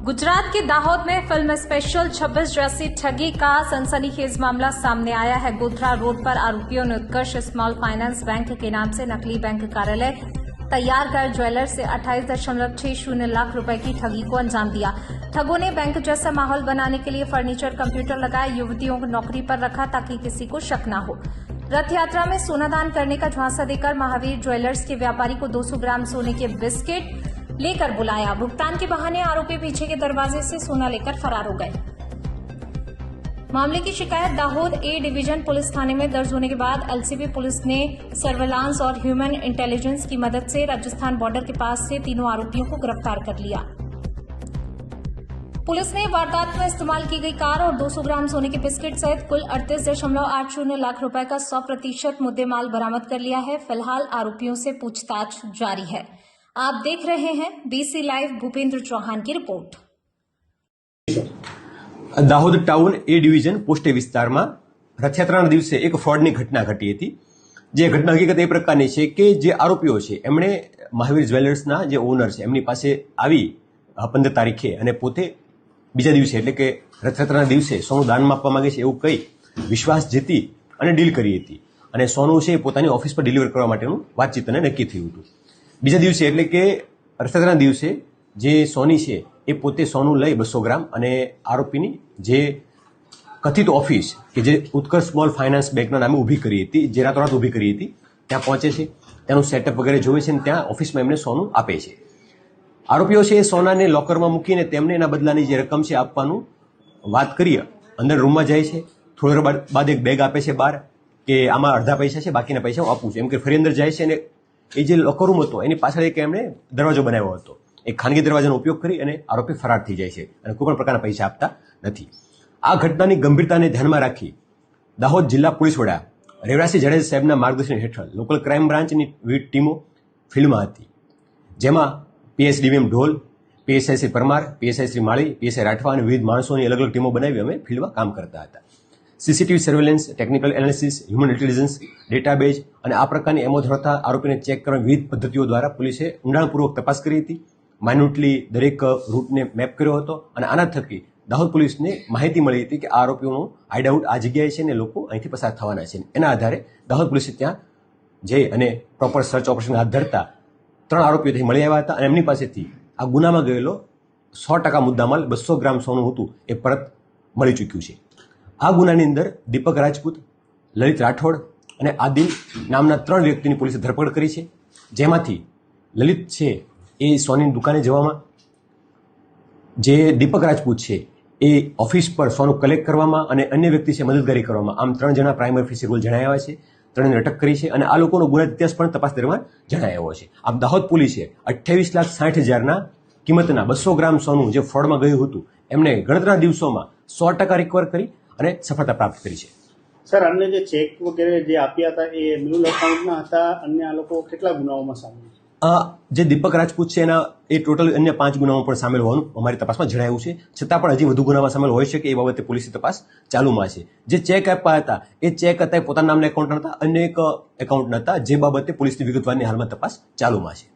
गुजरात के दाहोद में film special 26 जैसी ठगी का सनसनीखेज मामला सामने आया है। गोधरा रोड पर आरोपियों ने उत्कर्ष स्मॉल फाइनेंस बैंक के नाम से नकली बैंक कार्यालय तैयार कर ज्वेलर्स से 28.60 लाख रुपए की ठगी को अंजाम दिया। ठगों ने बैंक जैसा माहौल बनाने के लिए फर्नीचर, कंप्यूटर लगाए, युवतियों को नौकरी पर रखा ताकि किसी को शक न हो। रथ यात्रा में सोनादान करने का झांसा देकर महावीर ज्वेलर्स के व्यापारी को 200 ग्राम सोने के बिस्किट लेकर बुलाया। भुगतान के बहाने आरोपी पीछे के दरवाजे से सोना लेकर फरार हो गए। मामले की शिकायत दाहोद ए डिवीजन पुलिस थाने में दर्ज होने के बाद एलसीबी पुलिस ने सर्वेलांस और ह्यूमन इंटेलिजेंस की मदद से राजस्थान बॉर्डर के पास से तीनों आरोपियों को गिरफ्तार कर लिया। पुलिस ने वारदात में इस्तेमाल की गई कार और 200 ग्राम सोने के बिस्किट सहित कुल 38.80 लाख रुपए का 100% मुद्देमाल बरामद कर लिया है। फिलहाल आरोपियों से पूछताछ जारी है। आप देख रहे हैं बीसी लाइव। भूपेंद्र चौहान की रिपोर्ट। દાહોદ ટાઉન એ ડિવિઝન પોસ્ટે વિસ્તારમાં રથયાત્રાના દિવસે એક ફ્રોડની ઘટના ઘટી હતી। જે ઘટના હકીકત એ પ્રકારની છે કે જે આરોપીઓ છે એમણે મહાવીર જ્વેલર્સના જે ઓનર છે એમની પાસે આવી 15 તારીખે અને પોતે બીજા દિવસે એટલે કે રથયાત્રાના દિવસે સોનું દાનમાં આપવા માંગે છે એવું કહી વિશ્વાસ જીતી અને ડીલ કરી હતી અને સોનું છે પોતાની ઓફિસ પર ડિલિવર કરવા માટેનું વાતચીત અને નક્કી થયું હતું। બીજા દિવસે એટલે કે રથયાત્રાના દિવસે જે સોની છે એ પોતે સોનું લઈ 200 ગ્રામ અને આરોપીની જે કથિત ઓફિસ કે જે ઉત્કર્ષ સ્મોલ ફાઇનાન્સ બેંકના નામે ઊભી કરી હતી, જે રાતોરાત ઊભી કરી હતી, ત્યાં પહોંચે છે, ત્યાંનું સેટઅપ વગેરે જોવે છે અને ત્યાં ઓફિસમાં એમને સોનું આપે છે। આરોપીઓ છે એ સોનાને લોકરમાં મૂકીને તેમને એના બદલાની જે રકમ છે આપવાનું વાત કરી અંદર રૂમમાં જાય છે। થોડી વાર બાદ એક બેગ આપે છે બહાર કે આમાં અડધા પૈસા છે, બાકીના પૈસા હું આપું છું એમ કે ફરી અંદર જાય છે અને એ જે લોકર રૂમ હતો એની પાછળ એક એમણે દરવાજો બનાવ્યો હતો। એક ખાનગી દરવાજાનો ઉપયોગ કરી અને આરોપી ફરાર થઈ જાય છે અને કોઈ પણ પ્રકારના પૈસા આપતા નથી। આ ઘટનાની ગંભીરતાને ધ્યાનમાં રાખી દાહોદ જિલ્લા પોલીસ વડા રેવરાસિંહ જાડેજા સાહેબના માર્ગદર્શન હેઠળ લોકલ ક્રાઇમ બ્રાન્ચની વિવિધ ટીમો ફિલ્ડમાં હતી, જેમાં પીએસડીવીએમ ઢોલ, પીએસઆઈ શ્રી પરમાર, પીએસઆઈ શ્રી માળી, પીએસઆઈ રાઠવા અને વિવિધ માણસોની અલગ અલગ ટીમો બનાવી અમે ફિલ્ડમાં કામ કરતા હતા। CCTV surveillance, technical analysis, human intelligence, database અને આ પ્રકારની એમો ધરાવતા આરોપીને ચેક કરવા વિવિધ પદ્ધતિઓ દ્વારા પોલીસે ઊંડાણપૂર્વક તપાસ કરી હતી। માઇન્યુટલી દરેક રૂટને મેપ કર્યો હતો અને આના થકી દાહોદ પોલીસને માહિતી મળી હતી કે આ આરોપીઓનું હાઇડઆઉટ આ જગ્યાએ છે અને લોકો અહીંથી પસાર થવાના છે। એના આધારે દાહોદ પોલીસે ત્યાં જઈ અને પ્રોપર સર્ચ ઓપરેશન હાથ ધરતા 3 આરોપીઓ ત્યાં મળી આવ્યા હતા અને એમની પાસેથી આ ગુનામાં ગયેલો 100% મુદ્દામાલ 200 ગ્રામ સોનું હતું એ પરત મળી ચૂક્યું છે। આ ગુનાની અંદર દીપક રાજપૂત, લલિત રાઠોડ અને આદિલ નામના 3 વ્યક્તિની પોલીસે ધરપકડ કરી છે, જેમાંથી લલિત છે એ સોનીની દુકાને જવામાં, જે દીપક રાજપૂત છે એ ઓફિસ પર સોનું કલેક્ટ કરવામાં અને અન્ય વ્યક્તિ છે મદદગારી કરવામાં, આમ 3 જણા પ્રાઇમ ઓફિસર રોલ જણાવ્યા છે। 3ને અટક કરી છે અને આ લોકોનો ગુના ઇતિહાસ પણ તપાસ દરમિયાન જણાવ્યો છે। આમ દાહોદ પોલીસે 28,60,000ના કિંમતના 200 ગ્રામ સોનું જે ફ્રોડમાં ગયું હતું એમને ગણતરીના દિવસોમાં 100% રિકવર કરી અને સફળતા પ્રાપ્ત કરી છે। સર, અમને જે ચેક વગેરે જે આપ્યા હતા એ મ્યુલ એકાઉન્ટના હતા, અન્ય આ લોકો કેટલા ગુનાઓમાં સામેલ છે? જે દીપક રાજપૂત છે એના એ ટોટલ અન્ય 5 ગુનામાં પણ સામેલ હોવાનું અમારી તપાસમાં જણાયું છે, છતાં પણ હજી વધુ ગુનામાં સામેલ હોઈ શકે એ બાબતે પોલીસની તપાસ ચાલુમાં છે। જે ચેક આપ્યા હતા એ ચેક હતા એ પોતાના નામના એકાઉન્ટ હતા, અન્ય એક એકાઉન્ટ હતા, જે બાબતે પોલીસની વિગતવારની હાલમાં તપાસ ચાલુમાં છે।